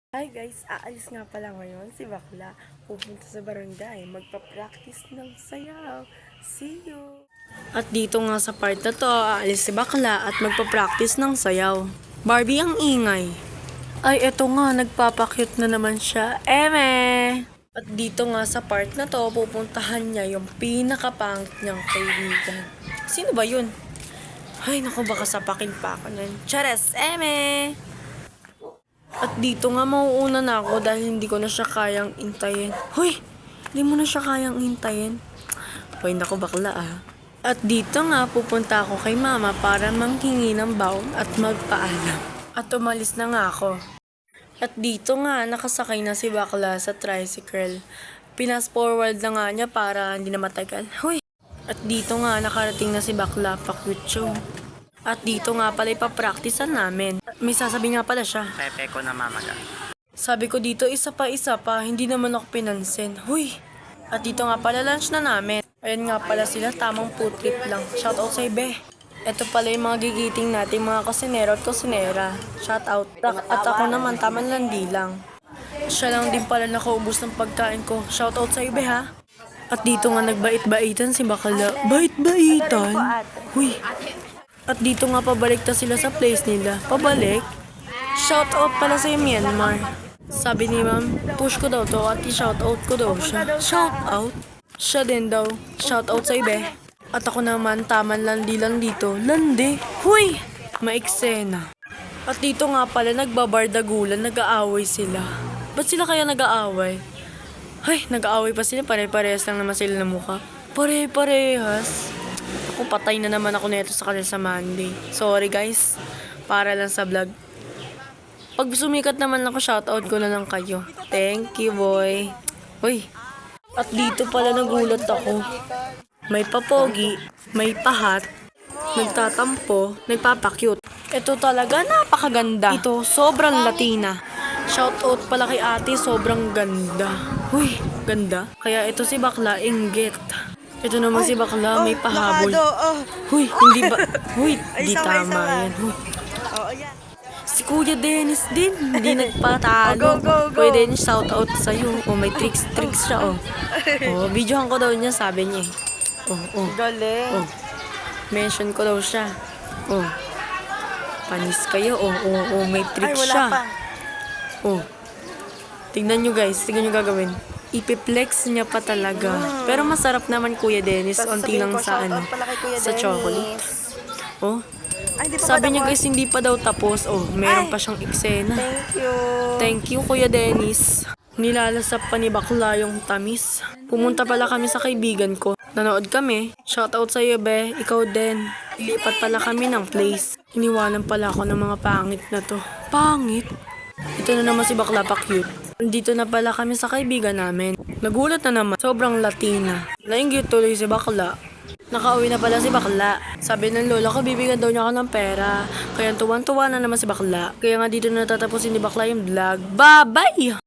Hi guys, aalis nga pala ngayon si Bakla. Pupunta sa barangay, magpa-practice ng sayaw. See you! At dito nga sa part na to, aalis si Bakla at magpa-practice ng sayaw. Barbie ang ingay. Ay, eto nga, nagpapakyut na naman siya. Eme! At dito nga sa part na to, pupuntahan niya yung pinakapangit niyang kaibigan. Sino ba yun? Ay, naku, baka sapakin pa ako nun. Chares, Eme! At dito nga mauuna na ako dahil hindi ko na siya kayang intayin. Hoy! Hindi mo na siya kayang intayin. Hoy, naku bakla ah. At dito nga pupunta ako kay mama para manghingi ng baon at magpaalam. At umalis na nga ako. At dito nga nakasakay na si bakla sa tricycle. Pinas forward na nga niya para hindi na matagal. Hoy! At dito nga nakarating na si bakla pa-cute. At dito nga pala ipapracticean namin. May sasabi nga pala siya. Pepe ko na mamaga. Sabi ko dito isa pa, hindi naman ako pinansin. Huy! At dito nga pala lunch na namin. Ayan nga pala sila, tamang food trip lang. Shoutout sa ibe. Ito pala yung mga gigiting natin, mga kusinero at kusinera. Shoutout. At ako naman, tamang landi lang. Siya lang din pala nakaubos ng pagkain ko. Shoutout sa ibe ha. At dito nga nagbait-baitan si Bakala. Bait-baitan? Huy! At dito nga pabalik na sila sa place nila. Pabalik? Shoutout pala sa Myanmar. Sabi ni ma'am, push ko daw to at i-shoutout ko daw siya. Shoutout? Siya din daw. Shoutout sa ibe. At ako naman, taman landi lang dito. Landi? Huy! Maeksena. At dito nga pala nagbabardagulan, nag-aaway sila. Ba't sila kaya nag-aaway? Ay, nag-aaway pa sila. Pare-parehas lang naman sila ng mukha. Pare-parehas. Ako patay na naman ako neto sa kanila sa Monday. Sorry guys. Para lang sa vlog. Pag sumikat naman ako, shoutout ko na lang kayo. Thank you, boy. Uy. At dito pala nagulat ako. May papogi, may pahat, nagtatampo, nagpapakyut. Ito talaga napakaganda. Ito, sobrang Latina. Shoutout pala kay ate, sobrang ganda. Uy, ganda. Kaya ito si bakla, inggit. Ito naman si bakla, may pahabol. Huy, hindi ba? Huy, di tama yan. Huy. Si Kuya Dennis din, hindi nagpatalo. Kuya Dennis, shoutout sa'yo. Oh, may tricks siya, oh. Oh, videohan ko daw niya, sabi niya eh. Oh. Galing. Oh. Mention ko daw siya. Oh. Panis kayo, oh, may tricks siya. Oh. Tignan nyo guys, tignan nyo gagawin. Ipiplex niya pa talaga. Pero masarap naman Kuya Dennis. Onti lang sa ano. Sa chocolate. Oh. Sabi niya guys, hindi pa daw tapos. Oh, meron pa siyang eksena. Thank you. Thank you Kuya Dennis. Nilalasap pa ni bakla yung tamis. Pumunta pala kami sa kaibigan ko. Nanood kami. Shoutout sa iyo be. Ikaw din. Lipat pala kami ng place. Iniwanan pala ako ng mga pangit na to. Pangit? Ito na naman si bakla pa cute. Dito na pala kami sa kaibigan namin. Nagulat na naman. Sobrang Latina. Nainggit tuloy si bakla. Nakauwi na pala si bakla. Sabi ng lola ko, bibigyan daw niya ako ng pera. Kaya tuwan-tuwa na naman si bakla. Kaya nga dito na tatapusin ni bakla yung vlog. Bye-bye!